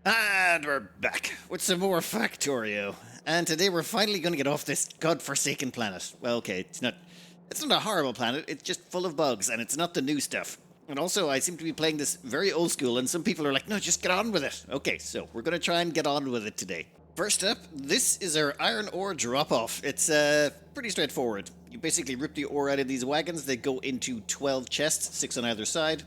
And we're back with some more Factorio. And today we're finally going to get off this godforsaken planet. Well, okay, it's not a horrible planet. It's just full of bugs, and it's not the new stuff. And also, I seem to be playing this very old school, and some people are like, "No, just get on with it." Okay, so we're going to try and get on with it today. First up, this is our iron ore drop-off. It's pretty straightforward. You basically rip the ore out of these wagons. They go into 12 chests, 6 on either side.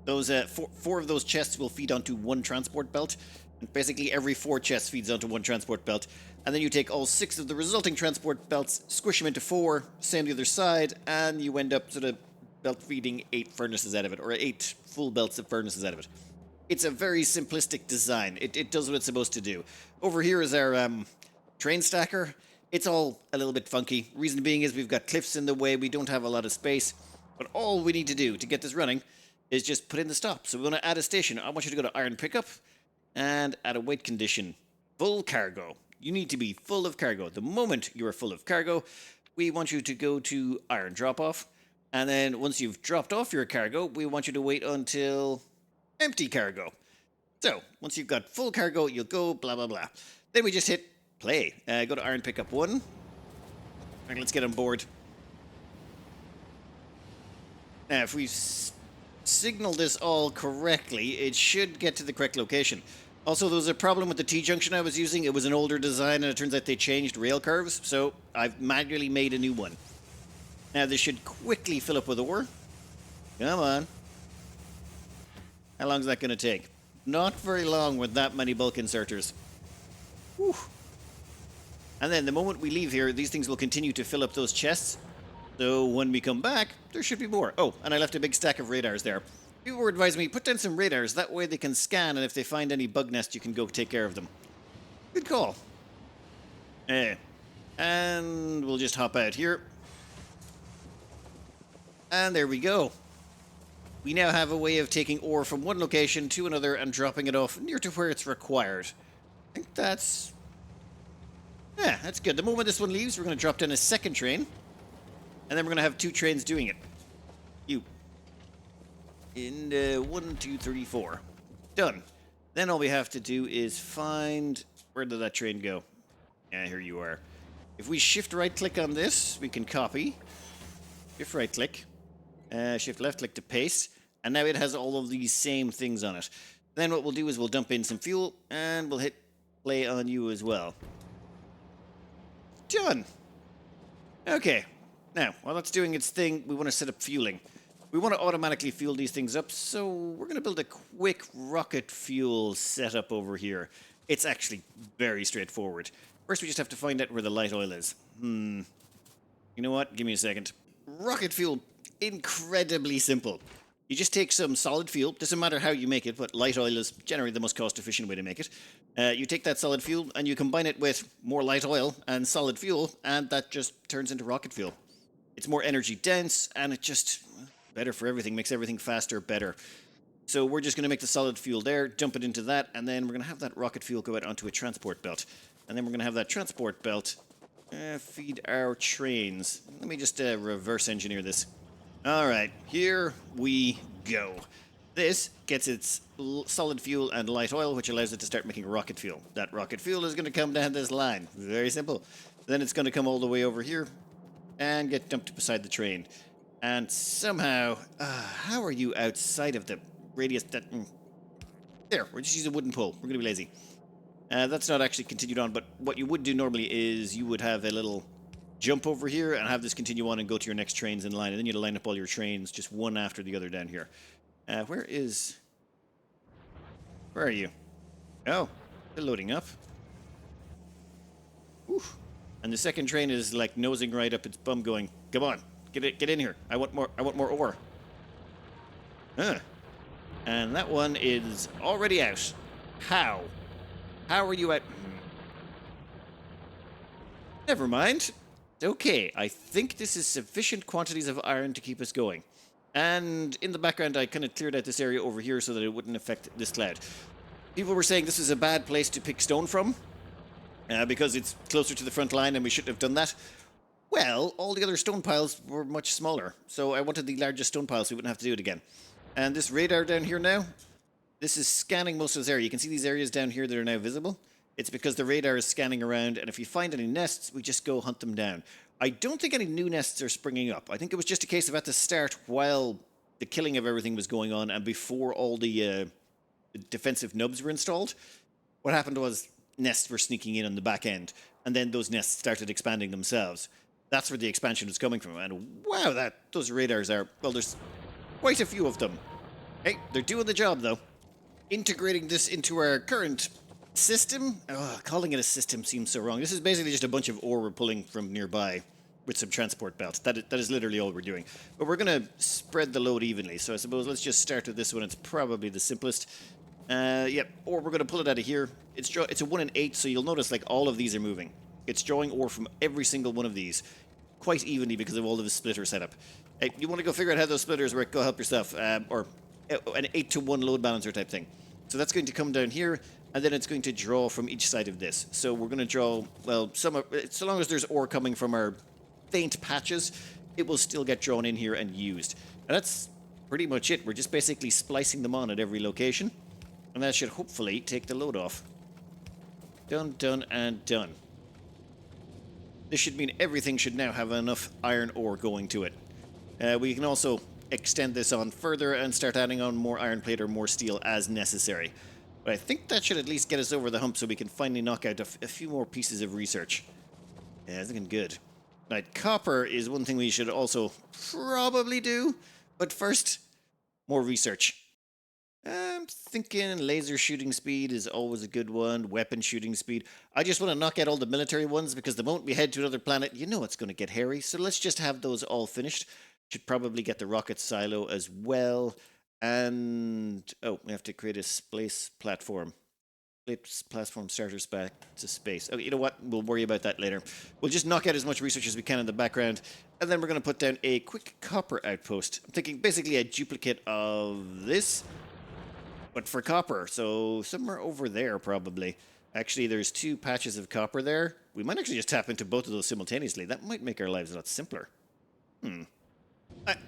Those four of those chests will feed onto one transport belt, and basically every 4 chests feeds onto one transport belt. And then you take all 6 of the resulting transport belts, squish them into 4, same the other side, and you end up sort of belt feeding 8 furnaces out of it, or 8 full belts of furnaces out of it. It's a very simplistic design. It does what it's supposed to do. Over here is our train stacker. It's all a little bit funky. Reason being is we've got cliffs in the way. We don't have a lot of space. But all we need to do to get this running is just put in the stop. So we're going to add a station. I want you to go to iron pickup and add a weight condition. Full cargo. You need to be full of cargo. The moment you are full of cargo, we want you to go to iron drop off. And then once you've dropped off your cargo, we want you to wait until empty cargo. So once you've got full cargo, you'll go blah, blah, blah. Then we just hit play. Go to iron pickup 1. And let's get on board. Now, if we signal this all correctly, it should get to the correct location. Also, there was a problem with the T-junction I was using. It was an older design, and it turns out they changed rail curves, so I've manually made a new one. Now, this should quickly fill up with ore. Come on. How long is that going to take? Not very long with that many bulk inserters. Whew. And then the moment we leave here, these things will continue to fill up those chests. So when we come back, there should be more. Oh, and I left a big stack of radars there. People were advising me, put down some radars. That way they can scan, and if they find any bug nests, you can go take care of them. Good call. And we'll just hop out here. And there we go. We now have a way of taking ore from one location to another and dropping it off near to where it's required. I think that's... yeah, that's good. The moment this one leaves, we're going to drop down a second train. And then we're going to have 2 trains doing it. You. In 1, 2, 3, 4. Done. Then all we have to do is find... where did that train go? Yeah, here you are. If we shift right click on this, we can copy. Shift right click. Shift left click to paste. And now it has all of these same things on it. Then what we'll do is we'll dump in some fuel and we'll hit play on you as well. Done. Okay. Now, while that's doing its thing, we want to set up fueling. We want to automatically fuel these things up, so we're going to build a quick rocket fuel setup over here. It's actually very straightforward. First, we just have to find out where the light oil is. You know what? Give me a second. Rocket fuel, incredibly simple. You just take some solid fuel. Doesn't matter how you make it, but light oil is generally the most cost-efficient way to make it. You take that solid fuel and you combine it with more light oil and solid fuel, and that just turns into rocket fuel. It's more energy dense, and it just better for everything, makes everything faster, better. So we're just going to make the solid fuel there, dump it into that, and then we're going to have that rocket fuel go out onto a transport belt. And then we're going to have that transport belt feed our trains. Let me just reverse engineer this. All right, here we go. This gets its solid fuel and light oil, which allows it to start making rocket fuel. That rocket fuel is going to come down this line. Very simple. Then it's going to come all the way over here and get dumped beside the train. And somehow, how are you outside of the radius that... there, we're just using a wooden pole. We're going to be lazy. That's not actually continued on, but what you would do normally is you would have a little jump over here and have this continue on and go to your next trains in line, and then you'd line up all your trains just one after the other down here. Where are you? Oh, they're loading up. Oof. And the second train is like nosing right up its bum going, come on, get in here. I want more ore. Huh. And that one is already out. How? How are you at... never mind. Okay, I think this is sufficient quantities of iron to keep us going. And in the background, I kind of cleared out this area over here so that it wouldn't affect this cloud. People were saying this is a bad place to pick stone from, because it's closer to the front line and we shouldn't have done that. Well, all the other stone piles were much smaller, so I wanted the largest stone pile so we wouldn't have to do it again. And this radar down here now, This is scanning most of this area. You can see these areas down here that are now visible. It's because the radar is scanning around, and if you find any nests, we just go hunt them down. I don't think any new nests are springing up. I think it was just a case of at the start, while the killing of everything was going on, and before all the defensive nubs were installed, what happened was nests were sneaking in on the back end, and then those nests started expanding themselves. That's where the expansion was coming from, and wow, those radars are, well, there's quite a few of them. Hey, they're doing the job, though. Integrating this into our current system. Calling it a system seems so wrong. This is basically just a bunch of ore we're pulling from nearby with some transport belts. That is literally all we're doing. But we're going to spread the load evenly. So I suppose let's just start with this one. It's probably the simplest. Yep, or we're going to pull it out of here. It's a 1 in 8, so you'll notice like all of these are moving. It's drawing ore from every single one of these quite evenly because of all of the splitter setup. Hey, you want to go figure out how those splitters work, go help yourself. Or an 8-to-1 load balancer type thing. So that's going to come down here, and then it's going to draw from each side of this. So we're going to draw, well, so long as there's ore coming from our faint patches, it will still get drawn in here and used. And that's pretty much it. We're just basically splicing them on at every location, and that should hopefully take the load off. Done, done, and done. This should mean everything should now have enough iron ore going to it. We can also extend this on further and start adding on more iron plate or more steel as necessary. But I think that should at least get us over the hump so we can finally knock out a few more pieces of research. Yeah, it's looking good. Right, copper is one thing we should also probably do, but first, more research. I'm thinking laser shooting speed is always a good one, weapon shooting speed. I just want to knock out all the military ones because the moment we head to another planet, you know it's going to get hairy, so let's just have those all finished. Should probably get the rocket silo as well. And, oh, we have to create a space platform. Platform starters back to space. Okay, you know what? We'll worry about that later. We'll just knock out as much research as we can in the background. And then we're going to put down a quick copper outpost. I'm thinking basically a duplicate of this, but for copper. So somewhere over there, probably. Actually, there's 2 patches of copper there. We might actually just tap into both of those simultaneously. That might make our lives a lot simpler.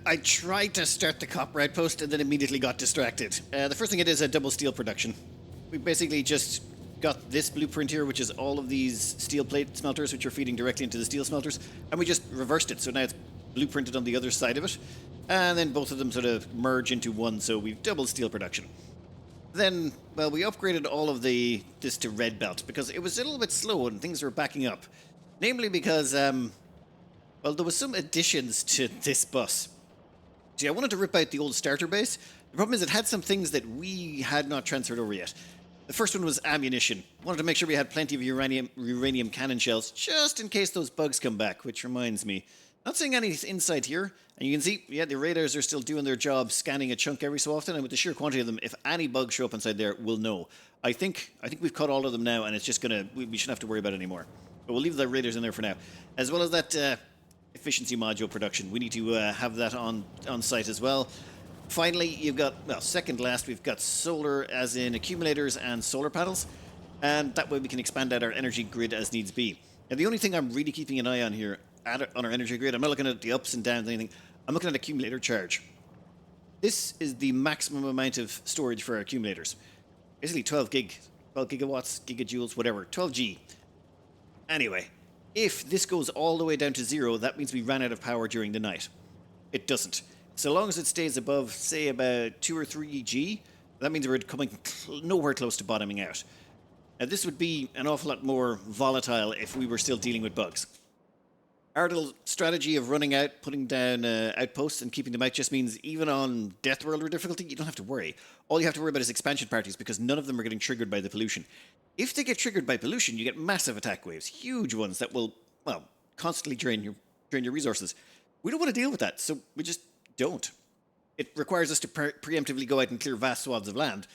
I tried to start the copper outpost and then immediately got distracted. The first thing it is a double steel production. We basically just got this blueprint here, which is all of these steel plate smelters, which are feeding directly into the steel smelters, and we just reversed it. So now it's blueprinted on the other side of it, and then both of them sort of merge into one, so we've doubled steel production. Then, well, we upgraded all of this to red belt because it was a little bit slow and things were backing up. Namely because, well, there was some additions to this bus. See, I wanted to rip out the old starter base. The problem is it had some things that we had not transferred over yet. The first one was ammunition. Wanted to make sure we had plenty of uranium cannon shells, just in case those bugs come back, which reminds me. Not seeing any inside here, and you can see, yeah, the radars are still doing their job, scanning a chunk every so often, and with the sheer quantity of them, if any bugs show up inside there, we'll know. I think we've caught all of them now, and it's just gonna, we shouldn't have to worry about it anymore. But we'll leave the radars in there for now. As well as that, efficiency module production. We need to have that on site as well. Finally, you've got, well, second last, we've got solar, as in accumulators and solar panels, and that way we can expand out our energy grid as needs be. And the only thing I'm really keeping an eye on here, on our energy grid, I'm not looking at the ups and downs, anything, I'm looking at accumulator charge. This is the maximum amount of storage for our accumulators. Basically 12 gigawatts, gigajoules, whatever, 12G. Anyway, if this goes all the way down to 0, that means we ran out of power during the night. It doesn't. So long as it stays above, say, about 2 or 3 G, that means we're coming nowhere close to bottoming out. Now, this would be an awful lot more volatile if we were still dealing with bugs. Our little strategy of running out, putting down outposts and keeping them out just means even on Death World or difficulty, you don't have to worry. All you have to worry about is expansion parties because none of them are getting triggered by the pollution. If they get triggered by pollution, you get massive attack waves, huge ones that will, well, constantly drain your resources. We don't want to deal with that, so we just don't. It requires us to preemptively go out and clear vast swaths of land,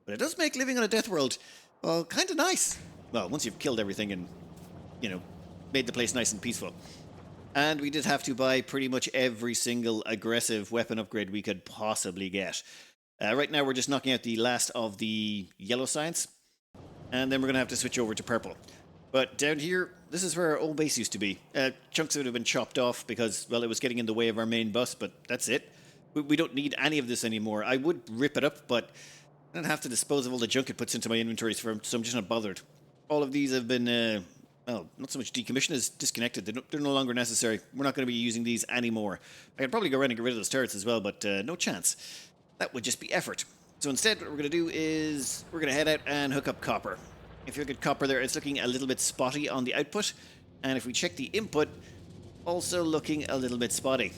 but it does make living on a Death World, well, kind of nice. Well, once you've killed everything and, you know, made the place nice and peaceful. And we did have to buy pretty much every single aggressive weapon upgrade we could possibly get. Right now we're just knocking out the last of the yellow science, and then we're going to have to switch over to purple. But down here, this is where our old base used to be. Chunks of it have been chopped off because, well, it was getting in the way of our main bus, but that's it. We don't need any of this anymore. I would rip it up, but I don't have to dispose of all the junk it puts into my inventories, so I'm just not bothered. All of these have been, well, not so much decommissioned as disconnected. They're no longer necessary. We're not going to be using these anymore. I could probably go around and get rid of those turrets as well, but no chance. That would just be effort. So instead, what we're going to do is we're going to head out and hook up copper. If you look at copper there, it's looking a little bit spotty on the output. And if we check the input, also looking a little bit spotty.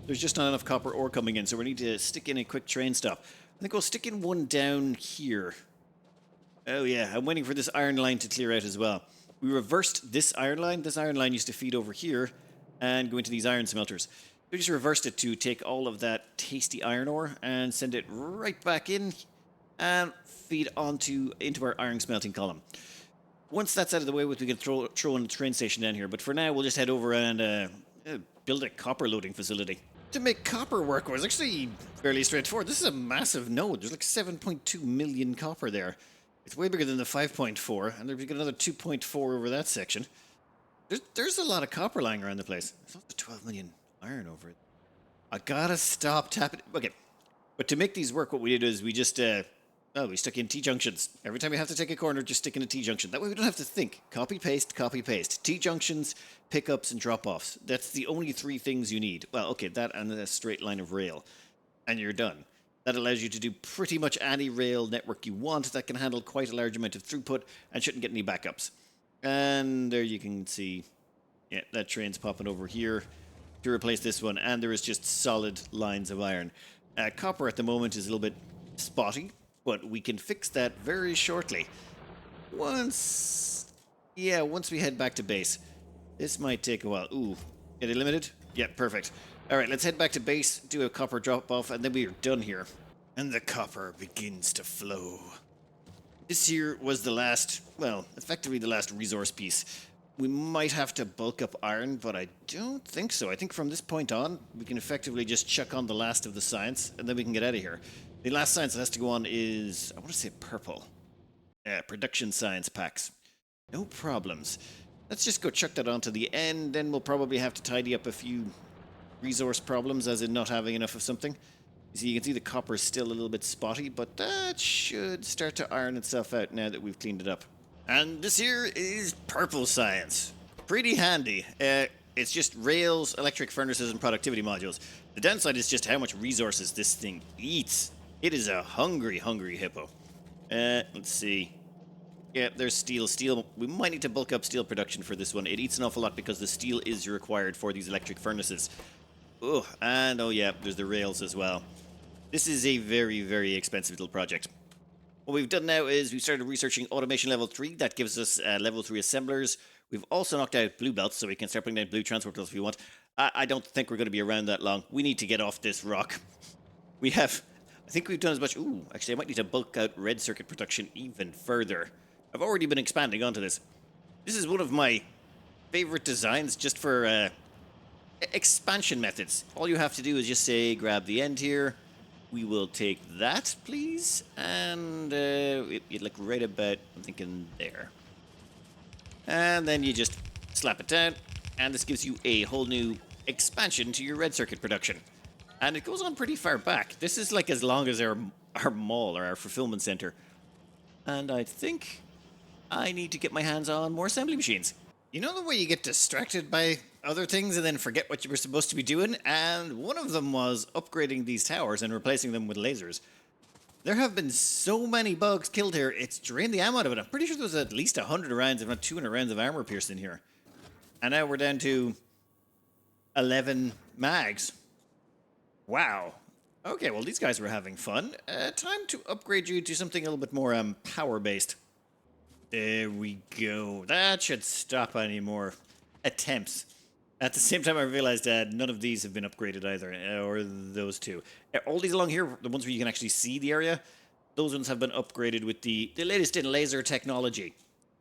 There's just not enough copper ore coming in, so we need to stick in a quick train stop. I think we'll stick in one down here. Oh yeah, I'm waiting for this iron line to clear out as well. We reversed this iron line. This iron line used to feed over here and go into these iron smelters. We just reversed it to take all of that tasty iron ore and send it right back in and feed into our iron smelting column. Once that's out of the way, we can throw in a train station down here. But for now, we'll just head over and build a copper loading facility. To make copper work was actually fairly straightforward. This is a massive node. There's like 7.2 million copper there. It's way bigger than the 5.4, and there's got another 2.4 over that section. There's a lot of copper lying around the place. There's also 12 million iron over it. I gotta stop tapping. Okay, but to make these work, what we did is we just we stuck in T-junctions. Every time we have to take a corner, just stick in a T-junction. That way we don't have to think. Copy, paste, copy, paste. T-junctions, pickups, and drop-offs. That's the only three things you need. Well, okay, that and a straight line of rail. And you're done. That allows you to do pretty much any rail network you want that can handle quite a large amount of throughput and shouldn't get any backups. And there you can see, yeah, that train's popping over here to replace this one. And there is just solid lines of iron. Copper at the moment is a little bit spotty, but we can fix that very shortly. Once we head back to base. This might take a while. Ooh, get it limited? Yeah, perfect. All right, let's head back to base, do a copper drop-off, and then we are done here. And the copper begins to flow. This here was the last, well, effectively the last resource piece. We might have to bulk up iron, but I don't think so. I think from this point on, we can effectively just chuck on the last of the science, and then we can get out of here. The last science that has to go on is, I want to say purple. Production science packs. No problems. Let's just go chuck that onto the end, then we'll probably have to tidy up a few resource problems, as in not having enough of something. You can see the copper is still a little bit spotty, but that should start to iron itself out now that we've cleaned it up. And this here is purple science. Pretty handy. It's just rails, electric furnaces, and productivity modules. The downside is just how much resources this thing eats. It is a hungry, hungry hippo. Let's see. Yeah, there's steel. Steel, we might need to bulk up steel production for this one. It eats an awful lot because the steel is required for these electric furnaces. Oh, and oh yeah, there's the rails as well. This is a very, very expensive little project. What we've done now is we've started researching automation level 3. That gives us level 3 assemblers. We've also knocked out blue belts, so we can start putting down blue transport belts if we want. I don't think we're going to be around that long. We need to get off this rock. I think we've done as much. Ooh, actually, I might need to bulk out red circuit production even further. I've already been expanding onto this. This is one of my favorite designs just for expansion methods. All you have to do is just say, grab the end here. We will take that, please. And you'd look right about, I'm thinking there. And then you just slap it down. And this gives you a whole new expansion to your red circuit production. And it goes on pretty far back. This is like as long as our mall or our fulfillment center. And I think I need to get my hands on more assembly machines. You know the way you get distracted by other things and then forget what you were supposed to be doing? And one of them was upgrading these towers and replacing them with lasers. There have been so many bugs killed here, it's drained the ammo out of it. I'm pretty sure there was at least 100 rounds, if not 200 rounds of armor pierced in here. And now we're down to 11 mags. Wow. Okay, well, these guys were having fun. Time to upgrade you to something a little bit more power-based. There we go. That should stop any more attempts. At the same time, I realized that none of these have been upgraded either, or those two. All these along here, the ones where you can actually see the area, those ones have been upgraded with the latest in laser technology.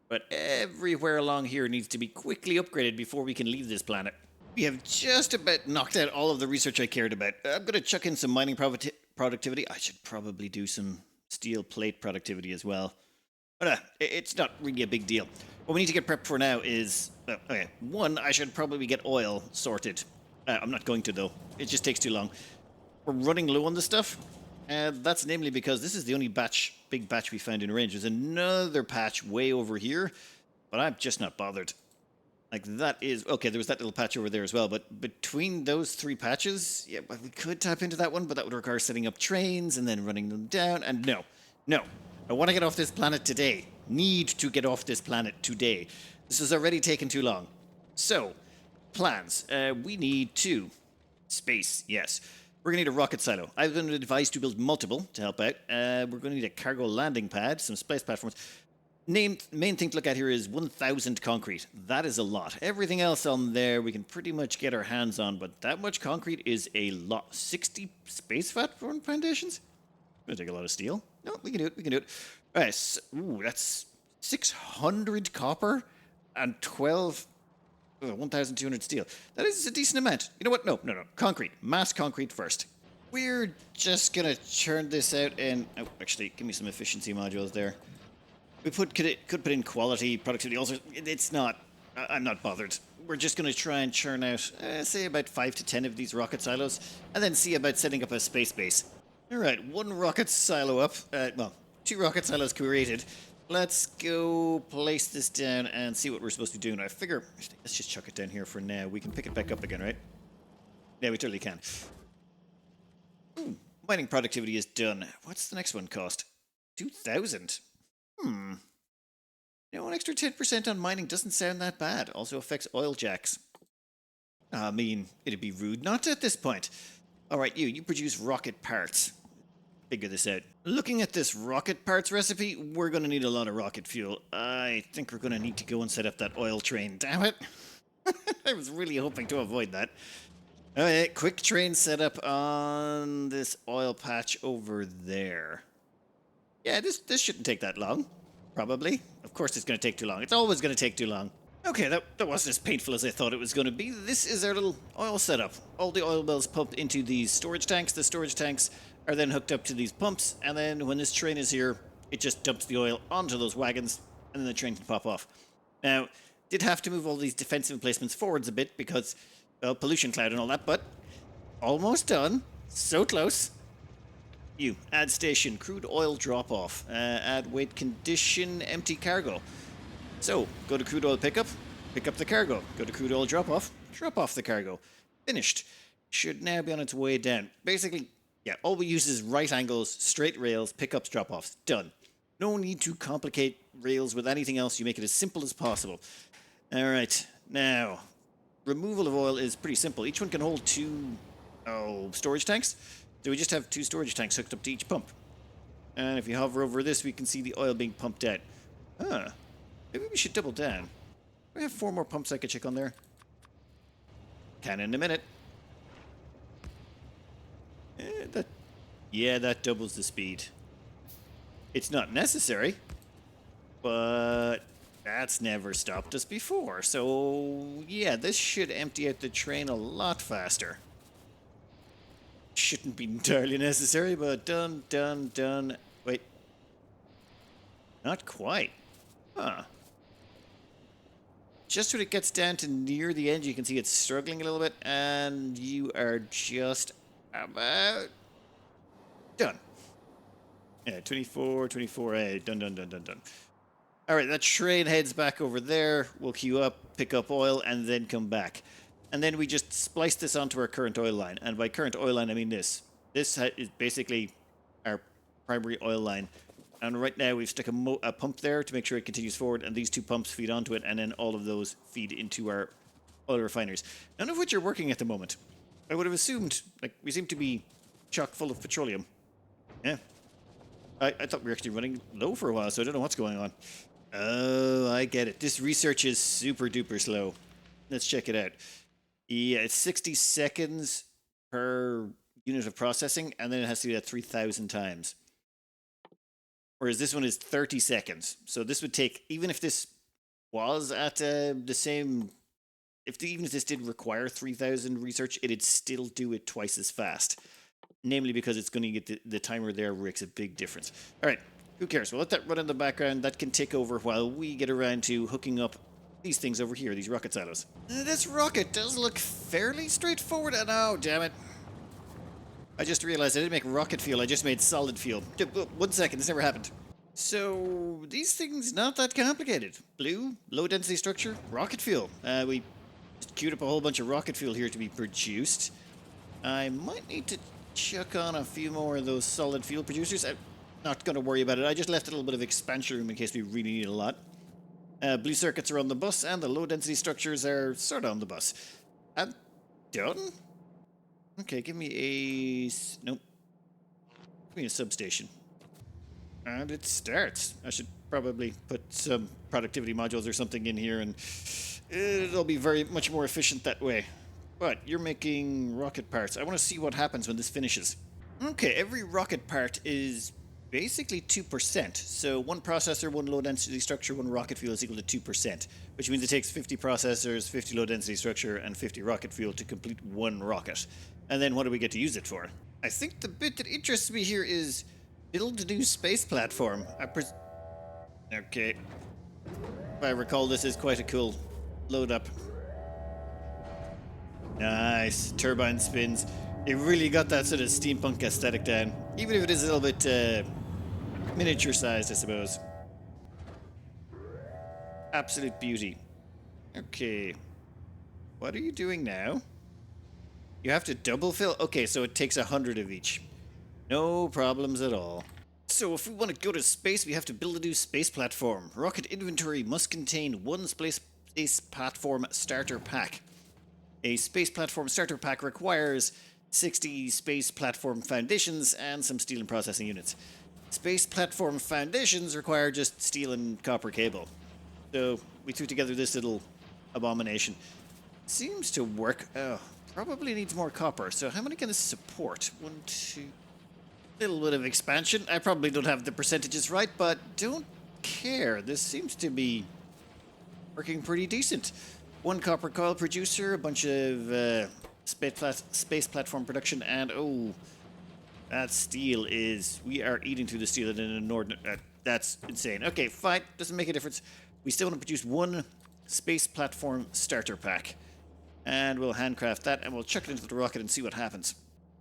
But everywhere along here needs to be quickly upgraded before we can leave this planet. We have just about knocked out all of the research I cared about. I'm going to chuck in some mining productivity. I should probably do some steel plate productivity as well. But it's not really a big deal. What we need to get prepped for now is... okay, one, I should probably get oil sorted. I'm not going to, though. It just takes too long. We're running low on this stuff. That's namely because this is the only big batch we found in range. There's another patch way over here, but I'm just not bothered. Like, that is... Okay, there was that little patch over there as well, but between those three patches, yeah, well, we could tap into that one, but that would require setting up trains and then running them down, and no. No. I want to get off this planet today. Need to get off this planet today. This has already taken too long. So, plans. We need to... Space, yes. We're going to need a rocket silo. I've been advised to build multiple to help out. We're going to need a cargo landing pad, some space platforms. Main thing to look at here is 1,000 concrete. That is a lot. Everything else on there we can pretty much get our hands on, but that much concrete is a lot. 60 space platform foundations? Gonna take a lot of steel. No, we can do it. We can do it. All right. So, ooh, that's 600 copper and 1,200 steel. That is a decent amount. You know what? No. Concrete. Mass concrete first. We're just gonna churn this out and... Oh, actually, give me some efficiency modules there. We could put in quality, productivity, also. It's not... I'm not bothered. We're just going to try and churn out, say, about 5 to 10 of these rocket silos, and then see about setting up a space base. All right, one rocket silo up. Well, 2 rocket silos created. Let's go place this down and see what we're supposed to be doing. I figure... Let's just chuck it down here for now. We can pick it back up again, right? Yeah, we totally can. Ooh, mining productivity is done. What's the next one cost? 2,000. You know, an extra 10% on mining doesn't sound that bad. Also affects oil jacks. I mean, it'd be rude not to at this point. Alright, you produce rocket parts. Figure this out. Looking at this rocket parts recipe, we're going to need a lot of rocket fuel. I think we're going to need to go and set up that oil train. Damn it. I was really hoping to avoid that. Alright, quick train setup on this oil patch over there. Yeah, this shouldn't take that long. Probably. Of course it's going to take too long. It's always going to take too long. Okay, that wasn't as painful as I thought it was going to be. This is our little oil setup. All the oil wells pumped into these storage tanks. The storage tanks are then hooked up to these pumps, and then when this train is here, it just dumps the oil onto those wagons, and then the train can pop off. Now, did have to move all these defensive emplacements forwards a bit because, well, pollution cloud and all that, but almost done. So close. You, add station, crude oil drop-off, add weight condition, empty cargo. So, go to crude oil pickup, pick up the cargo. Go to crude oil drop-off, drop off the cargo. Finished. Should now be on its way down. Basically, yeah, all we use is right angles, straight rails, pickups, drop-offs. Done. No need to complicate rails with anything else. You make it as simple as possible. Alright, now, removal of oil is pretty simple. Each one can hold 2 storage tanks. So we just have 2 storage tanks hooked up to each pump. And if you hover over this, we can see the oil being pumped out. Maybe we should double down. We have 4 more pumps I could check on there. Can in a minute. That doubles the speed. It's not necessary, but that's never stopped us before. So, yeah, this should empty out the train a lot faster. Shouldn't be entirely necessary, but done. Wait. Not quite. Huh. Just when it gets down to near the end, you can see it's struggling a little bit, and you are just about done. Yeah, 24, done. Alright, that train heads back over there. We'll queue up, pick up oil, and then come back. And then we just splice this onto our current oil line. And by current oil line, I mean this. This is basically our primary oil line. And right now we've stuck a pump there to make sure it continues forward. And these 2 pumps feed onto it. And then all of those feed into our oil refineries. None of which are working at the moment. I would have assumed, like, we seem to be chock full of petroleum. Yeah. I thought we were actually running low for a while, so I don't know what's going on. Oh, I get it. This research is super duper slow. Let's check it out. Yeah, it's 60 seconds per unit of processing, and then it has to do that 3,000 times. Whereas this one is 30 seconds. So this would take, even if this was at the same... even if this did require 3,000 research, it'd still do it twice as fast. Namely because it's going to get the timer there makes a big difference. All right, who cares? We'll let that run in the background. That can tick over while we get around to hooking up these things over here, these rocket silos. This rocket does look fairly straightforward. Oh, damn it. I just realized I didn't make rocket fuel, I just made solid fuel. 1 second, this never happened. So, these things not that complicated. Blue, low density structure, rocket fuel. We just queued up a whole bunch of rocket fuel here to be produced. I might need to chuck on a few more of those solid fuel producers. I'm not going to worry about it. I just left a little bit of expansion room in case we really need a lot. Blue circuits are on the bus, and the low density structures are sort of on the bus. I'm done? Okay, give me a... Nope. Give me a substation. And it starts. I should probably put some productivity modules or something in here, and it'll be very much more efficient that way. But you're making rocket parts. I want to see what happens when this finishes. Okay, every rocket part is basically 2%. So one processor, one low density structure, one rocket fuel is equal to 2%, which means it takes 50 processors, 50 low density structure, and 50 rocket fuel to complete one rocket. And then what do we get to use it for? I think the bit that interests me here is build a new space platform. Okay. If I recall, this is quite a cool load up. Nice. Turbine spins. It really got that sort of steampunk aesthetic down. Even if it is a little bit miniature sized, I suppose. Absolute beauty. Okay. What are you doing now? You have to double fill? Okay, so it takes 100 of each. No problems at all. So if we want to go to space, we have to build a new space platform. Rocket inventory must contain one space platform starter pack. A space platform starter pack requires 60 space platform foundations and some steel and processing units. Space platform foundations require just steel and copper cable. So we threw together this little abomination. Seems to work. Oh, probably needs more copper. So how many can this support? 1, 2... Little bit of expansion. I probably don't have the percentages right, but don't care. This seems to be working pretty decent. One copper coil producer, a bunch of space platform production, and oh, that steel is... We are eating through the steel at an inordinate... that's insane. Okay, fine. Doesn't make a difference. We still want to produce one space platform starter pack. And we'll handcraft that, and we'll chuck it into the rocket and see what happens.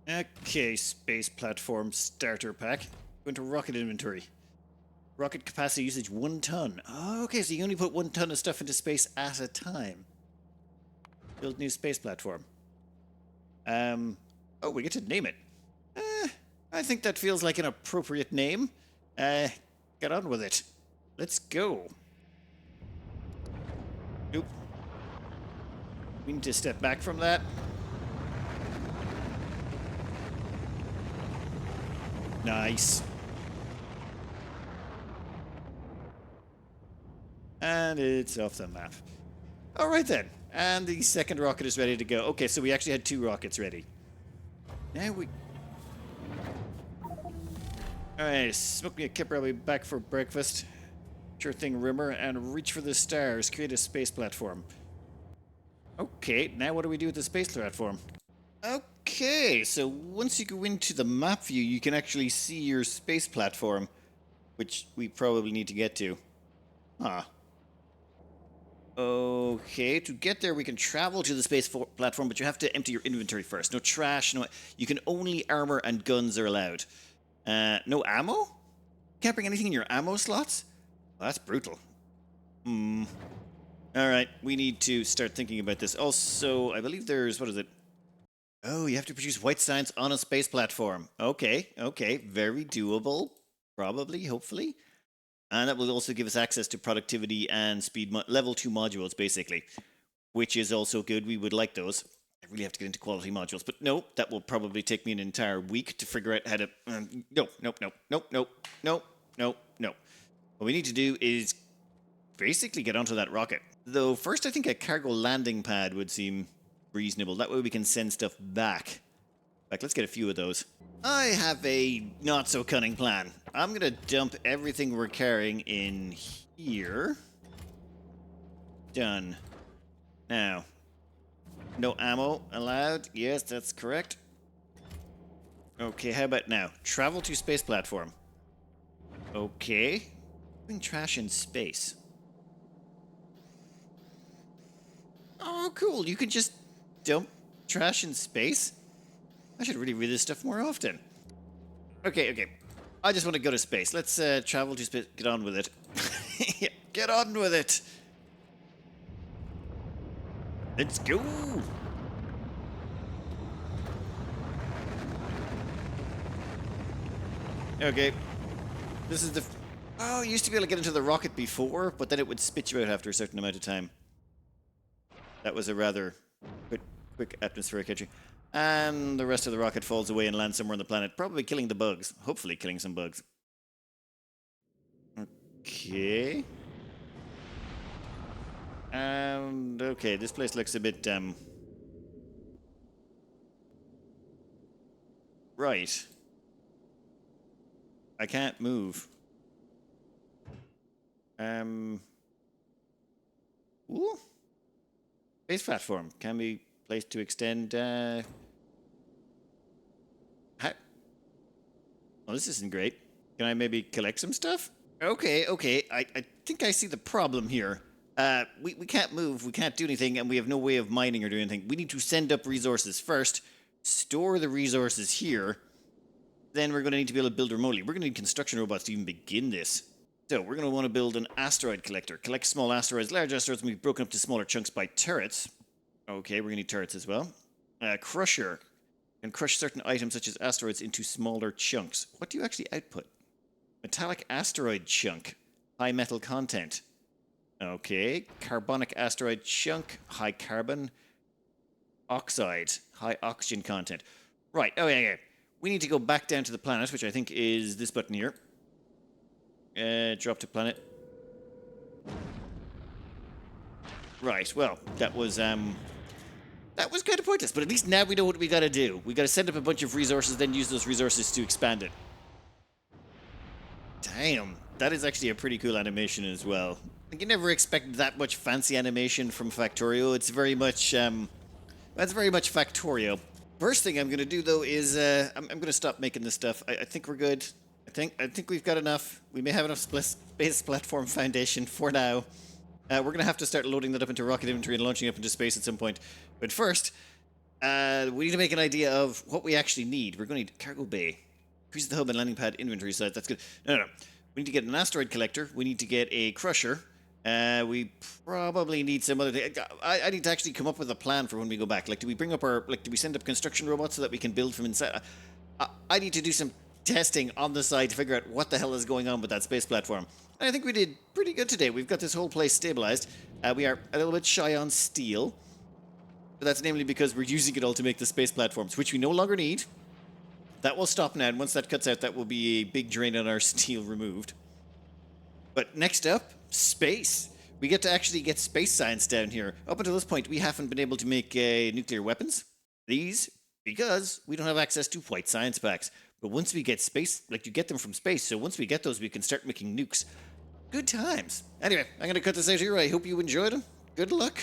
Okay, space platform starter pack. Go into rocket inventory. Rocket capacity usage 1 ton. Oh, okay, so you only put 1 ton of stuff into space at a time. Build new space platform. Oh, we get to name it. I think that feels like an appropriate name. Get on with it. Let's go. Nope. We need to step back from that. Nice. And it's off the map. Alright then. And the second rocket is ready to go. Okay, so we actually had 2 rockets ready. Now we... Alright, smoke me a kipper. I'll be back for breakfast. Sure thing, Rimmer. And reach for the stars. Create a space platform. Okay, now what do we do with the space platform? Okay, so once you go into the map view, you can actually see your space platform, which we probably need to get to. Huh. Okay, to get there, we can travel to the space platform, but you have to empty your inventory first. No trash, no... You can only armor and guns are allowed. No ammo? Can't bring anything in your ammo slots? Well, that's brutal. Alright, we need to start thinking about this. Also, I believe there's... What is it? Oh, you have to produce white science on a space platform. Okay, very doable. Probably, hopefully. And that will also give us access to productivity and speed level 2 modules, basically. Which is also good. We would like those. I really have to get into quality modules. But no, that will probably take me an entire week to figure out how to... No. What we need to do is basically get onto that rocket. Though, first I think a cargo landing pad would seem... reasonable. That way we can send stuff back. In fact, let's get a few of those. I have a not-so-cunning plan. I'm going to dump everything we're carrying in here. Done. Now, no ammo allowed. Yes, that's correct. Okay, how about now? Travel to space platform. Okay. Putting trash in space. Oh, cool. You can just dump trash in space? I should really read this stuff more often. Okay, okay. I just want to go to space. Let's travel to space. Get on with it. Yeah, get on with it. Let's go. Okay. This is the... Oh, you used to be able to get into the rocket before, but then it would spit you out after a certain amount of time. That was a rather quick atmospheric entry. And the rest of the rocket falls away and lands somewhere on the planet, probably killing the bugs. Hopefully killing some bugs. Okay. And, okay, this place looks a bit, right. I can't move. Ooh. Space platform can be placed to extend, How? Well, this isn't great. Can I maybe collect some stuff? Okay, okay. I think I see the problem here. We can't move, we can't do anything, and we have no way of mining or doing anything. We need to send up resources first, store the resources here, then we're going to need to be able to build remotely. We're going to need construction robots to even begin this. So we're going to want to build an asteroid collector. Collect small asteroids. Large asteroids will be broken up to smaller chunks by turrets. Okay, we're going to need turrets as well. Crusher can crush certain items such as asteroids into smaller chunks. What do you actually output? Metallic asteroid chunk. High metal content. Okay. Carbonic asteroid chunk. High carbon. Oxide. High oxygen content. Right. Oh, yeah. We need to go back down to the planet, which I think is this button here. Drop to planet. Right, well, that was kind of pointless, but at least now we know what we gotta do. We gotta send up a bunch of resources, then use those resources to expand it. Damn, that is actually a pretty cool animation as well. Like, you never expect that much fancy animation from Factorio. It's very much, that's very much Factorio. First thing I'm gonna do, though, is, I'm gonna stop making this stuff. I think we're good. I think we've got enough. We may have enough space platform foundation for now. We're going to have to start loading that up into rocket inventory and launching up into space at some point. But first, we need to make an idea of what we actually need. We're going to need cargo bay. Increase the hub and landing pad inventory size. That's good. No. We need to get an asteroid collector. We need to get a crusher. We probably need some other thing. I need to actually come up with a plan for when we go back. Like, do we bring up our... Like, do we send up construction robots so that we can build from inside? I need to do some testing on the side to figure out what the hell is going on with that space platform. And I think we did pretty good today. We've got this whole place stabilized. We are a little bit shy on steel. But that's namely because we're using it all to make the space platforms, which we no longer need. That will stop now, and once that cuts out, that will be a big drain on our steel removed. But next up, space. We get to actually get space science down here. Up until this point, we haven't been able to make nuclear weapons. These, because we don't have access to white science packs. But once we get space, like, you get them from space, so once we get those, we can start making nukes. Good times. Anyway, I'm going to cut this out here. I hope you enjoyed them. Good luck.